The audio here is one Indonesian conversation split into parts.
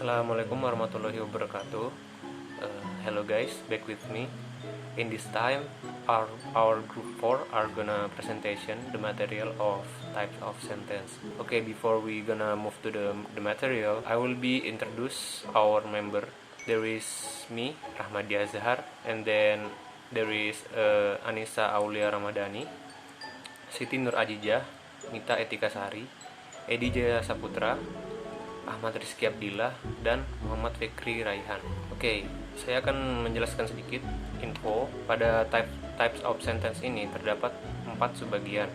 Assalamualaikum warahmatullahi wabarakatuh. Hello guys, back with me. In this time, our group 4 are gonna presentation the material of types of sentence. Okay, before we gonna move to the material, I will be introduce our member. There is me, Rahmadi Azhar, and then there is Anissa Aulia Ramadhani, Siti Nur Ajijah, Mita Etika Sari, Edi Jaya Saputra, Ahmad Rizky Abdillah, dan Muhammad Fikri Raihan. Oke, saya akan menjelaskan sedikit info. Pada types of sentence ini terdapat 4 subbagian,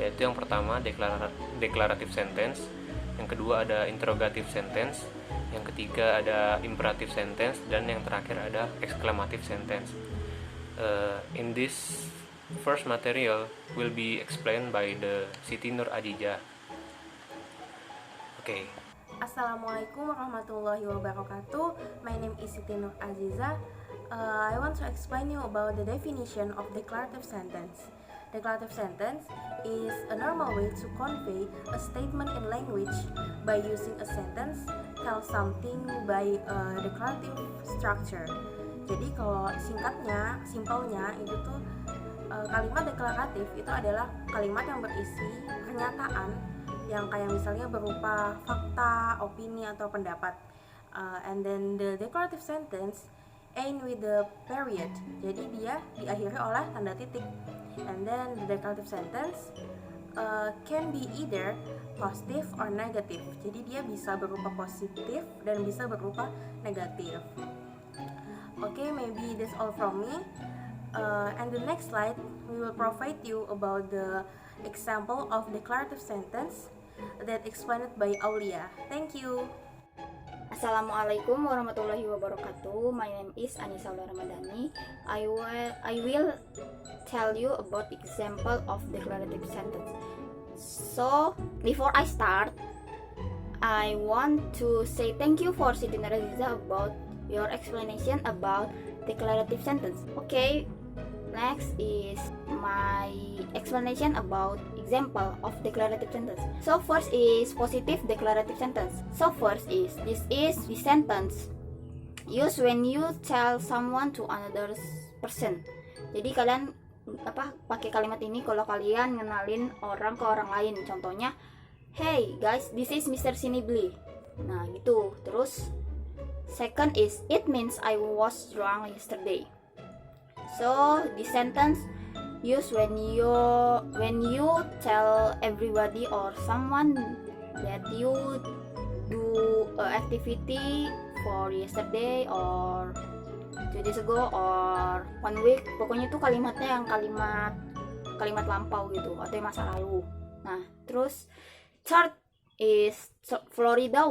yaitu yang pertama declarative sentence, yang kedua ada interrogative sentence, yang ketiga ada imperative sentence, dan yang terakhir ada exclamative sentence. In this first material will be explained by the Siti Nur Ajijah. Okay. Assalamualaikum warahmatullahi wabarakatuh. My name is Siti Nur Aziza. I want to explain you about the definition of declarative sentence. Declarative sentence is a normal way to convey a statement in language by using a sentence, tell something by a declarative structure. Jadi kalau simpelnya itu tuh kalimat deklaratif itu adalah kalimat yang berisi pernyataan yang kayak misalnya berupa fakta, opini, atau pendapat. And then the declarative sentence end with the period. Jadi dia diakhiri oleh tanda titik. And then the declarative sentence can be either positive or negative. Jadi dia bisa berupa positif dan bisa berupa negatif. Okay, maybe that's all from me. And the next slide, we will provide you about the example of declarative sentence that explained by Aulia. Thank you. Assalamualaikum warahmatullahi wabarakatuh. My name is Anissa Aulia Ramadhani. I will tell you about example of declarative sentence. So before I start, I want to say thank you for Siti Nur Aziza about your explanation about declarative sentence. Okay, next is my explanation about example of declarative sentence. So first is positive declarative sentence. So first is this is the sentence used when you tell someone to another person. Jadi kalian pakai kalimat ini kalau kalian ngenalin orang ke orang lain. Contohnya, hey guys, this is Mr. Sinibli. Nah gitu. Terus second is it means I was drunk yesterday. So the sentence used when you tell everybody or someone that you do a activity for yesterday or 2 days ago or 1 week. Pokoknya itu kalimatnya yang kalimat lampau gitu atau yang masa lalu. Nah, terus third is Florida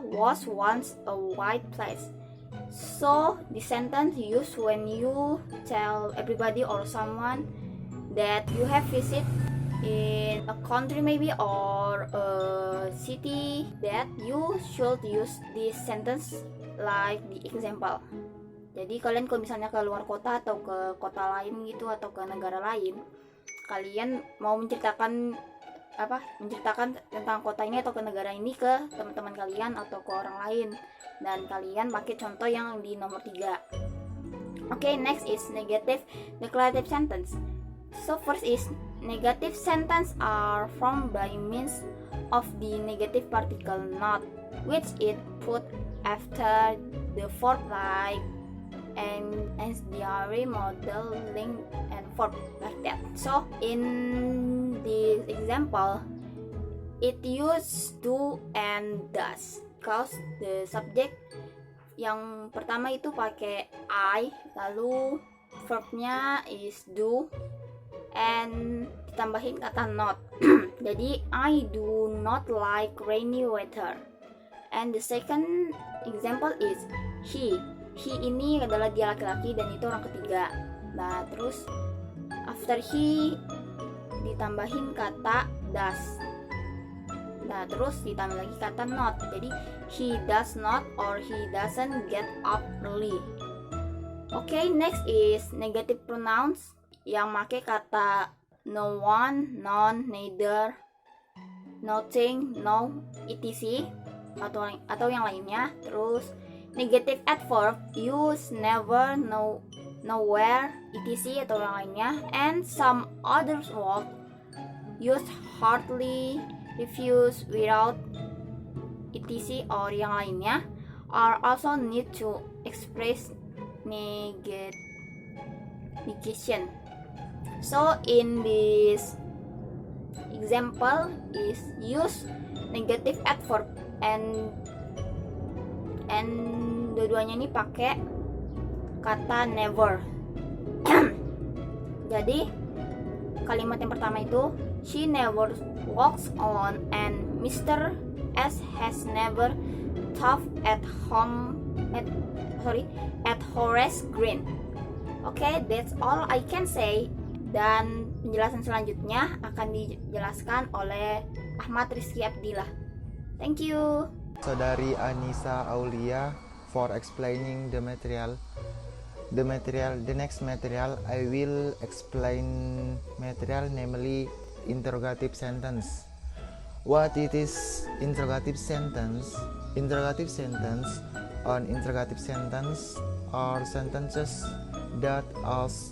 was once a white place. So the sentence used when you tell everybody or someone that you have visit in a country maybe or a city, that you should use this sentence like the example. Jadi kalian kalau misalnya ke luar kota atau ke kota lain gitu atau ke negara lain, kalian mau menceritakan tentang kota ini atau ke negara ini ke teman-teman kalian atau ke orang lain, dan kalian pakai contoh yang di nomor 3. Okay, next is negative declarative sentence. So first is negative sentence are formed by means of the negative particle not, which it put after the verb like and SDRE model link and verb like that. So in this example, it use do and does because the subject yang pertama itu pakai I, lalu verbnya is do and ditambahin kata not. Jadi I do not like rainy weather. And the second example is he ini adalah dia laki-laki dan itu orang ketiga. Nah terus after he ditambahin kata does. Nah terus ditambah lagi kata not. Jadi he does not or he doesn't get up early. Okay, next is negative pronouns yang make kata no one, none, neither, nothing, no, etc. atau yang lainnya. Terus negative adverb use never, no, nowhere, etc atau yang lainnya. And some other words use hardly, refuse, without, etc or yang lainnya are also need to express negation. So in this example is use negative adverb and dua-duanya ini pakai kata never. Jadi kalimat yang pertama itu she never walks on and Mr. S has never taught at Horace Green. Okay, that's all I can say. Dan penjelasan selanjutnya akan dijelaskan oleh Ahmad Rizky Abdillah. Thank you. Saudari Anissa Aulia for explaining the material. The next material I will explain material, namely interrogative sentence. What it is interrogative sentence? Interrogative sentence on interrogative sentence are sentences that ask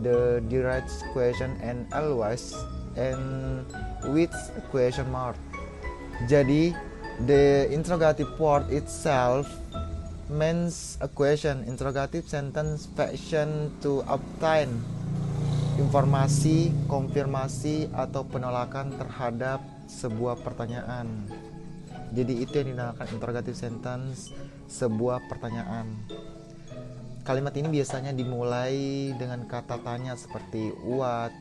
the direct question and always end with a question mark. Jadi the interrogative word itself means a question. Interrogative sentence function to obtain informasi, konfirmasi atau penolakan terhadap sebuah pertanyaan. Jadi itu yang dinamakan interrogative sentence, sebuah pertanyaan. Kalimat ini biasanya dimulai dengan kata tanya seperti what,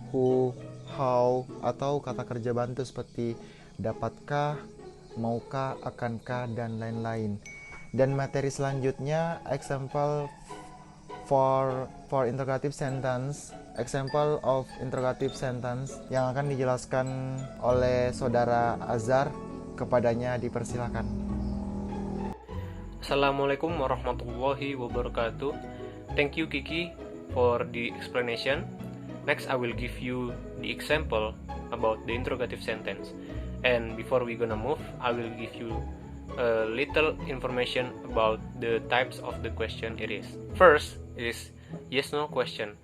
who, how, atau kata kerja bantu seperti dapatkah, maukah, akankah, dan lain-lain. Dan materi selanjutnya example for interrogative sentence, example of interrogative sentence yang akan dijelaskan oleh saudara Azhar. Kepadanya dipersilakan. Assalamualaikum warahmatullahi wabarakatuh. Thank you Kiki for the explanation. Next I will give you the example about the interrogative sentence. And before we gonna move, I will give you a little information about the types of the question it is. First is yes no question,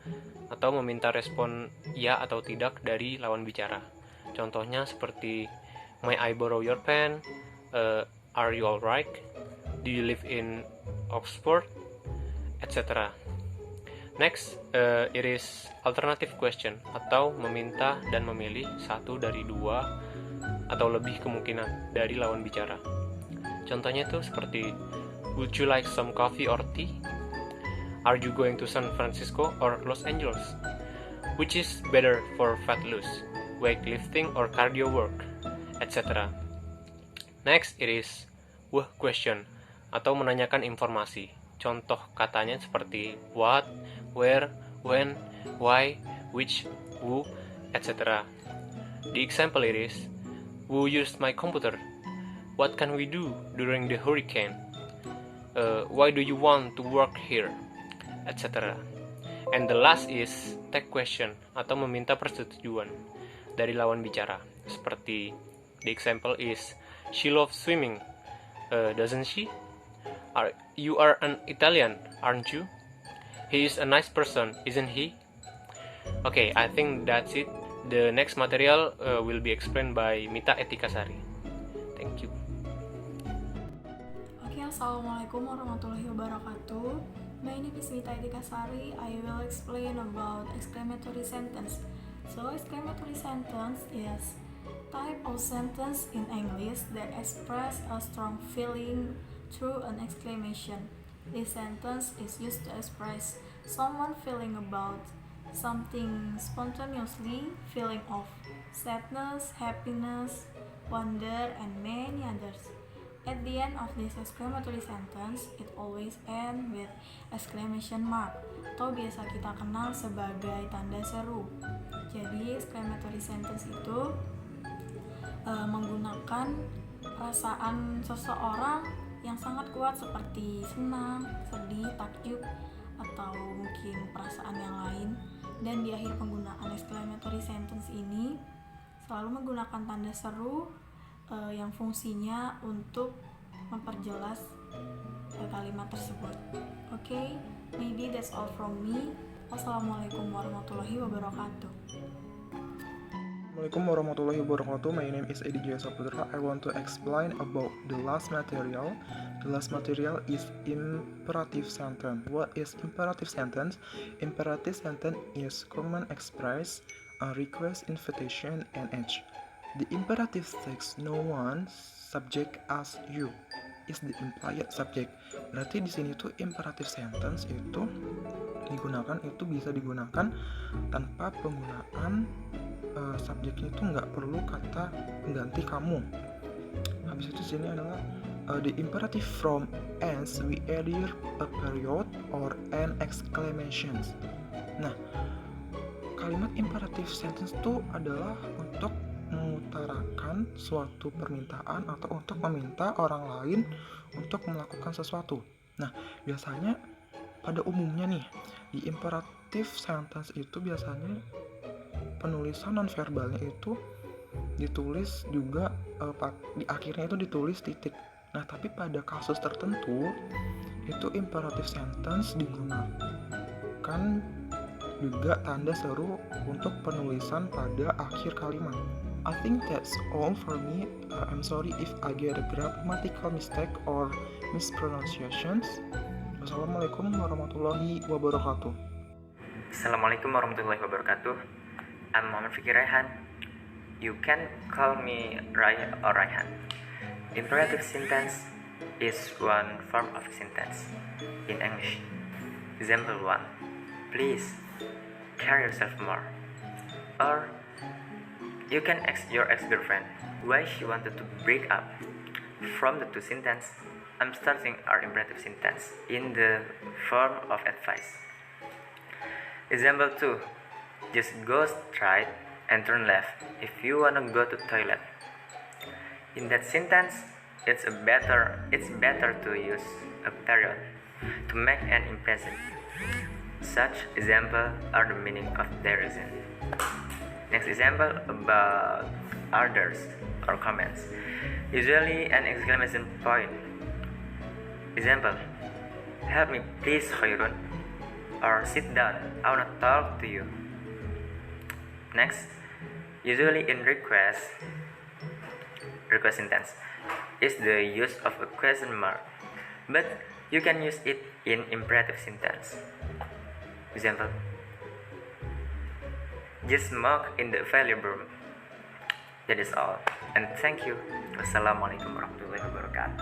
atau meminta respon ya atau tidak dari lawan bicara. Contohnya seperti may I borrow your pen? Are you alright? Do you live in Oxford? Etc. Next, it is alternative question, atau meminta dan memilih satu dari dua atau lebih kemungkinan dari lawan bicara. Contohnya itu seperti would you like some coffee or tea? Are you going to San Francisco or Los Angeles? Which is better for fat loss, weightlifting or cardio work, etc. Next, it is what question, atau menanyakan informasi. Contoh katanya seperti what, where, when, why, which, who, etc. The example it is who used my computer? What can we do during the hurricane? Why do you want to work here? Etc. And the last is take question, atau meminta persetujuan dari lawan bicara. Seperti the example is she loves swimming, doesn't she? You are an Italian, aren't you? He is a nice person, isn't he? Okay, I think that's it. The next material will be explained by Mita Etikasari. Thank you. Okay, assalamualaikum warahmatullahi wabarakatuh. My name is Mita Etikasari. I will explain about exclamatory sentence. So, exclamatory sentence is type of sentence in English that express a strong feeling through an exclamation. This sentence is used to express someone feeling about something spontaneously, feeling of sadness, happiness, wonder, and many others. At the end of this exclamatory sentence, it always ends with exclamation mark, atau biasa kita kenal sebagai tanda seru. Jadi exclamatory sentence itu menggunakan perasaan seseorang yang sangat kuat seperti senang, sedih, takjub, atau mungkin perasaan yang lain. Dan di akhir penggunaan exclamatory sentence ini selalu menggunakan tanda seru yang fungsinya untuk memperjelas kalimat tersebut. Okay, maybe that's all from me. Wassalamualaikum warahmatullahi wabarakatuh. Assalamualaikum warahmatullahi wabarakatuh. My name is Edi Jaya Saputra. I want to explain about the last material. The last material is imperative sentence. What is imperative sentence? Imperative sentence is command express, a request, invitation, and age. The imperative says no one subject as you is the implied subject. Berarti di sini tuh imperative sentence itu bisa digunakan tanpa penggunaan subjeknya itu nggak perlu kata pengganti kamu. Habis itu sini adalah the imperative from ends we either a period or an exclamations. Nah, kalimat imperative sentence itu adalah untuk mengutarakan suatu permintaan atau untuk meminta orang lain untuk melakukan sesuatu. Nah, biasanya pada umumnya nih di imperative sentence itu biasanya penulisan nonverbalnya itu ditulis juga di akhirnya itu ditulis titik. Nah, tapi pada kasus tertentu itu imperative sentence digunakan juga tanda seru untuk penulisan pada akhir kalimat. I think that's all for me. I'm sorry if I get a grammatical mistake or mispronunciations. Wassalamualaikum warahmatullahi wabarakatuh. Assalamualaikum warahmatullahi wabarakatuh. I'm Muhammad Fikri Raihan. You can call me Rai or Raihan. Imperative sentence is one form of sentence in English. Example 1. Please care yourself more. Or you can ask your ex-girlfriend why she wanted to break up. From the two sentences, I'm starting our imperative sentence in the form of advice. Example 2. Just go straight and turn left if you wanna go to toilet. In that sentence, it's better to use a period to make an impression. Such examples are the meaning of their reason. Next example about orders or comments. Usually an exclamation point. Example: help me please, Khairun. Or sit down, I wanna talk to you. Next, usually in request sentence is the use of a question mark, but you can use it in imperative sentence. Example: just smoke in the available room. That is all, and thank you. Wassalamualaikum warahmatullahi wabarakatuh.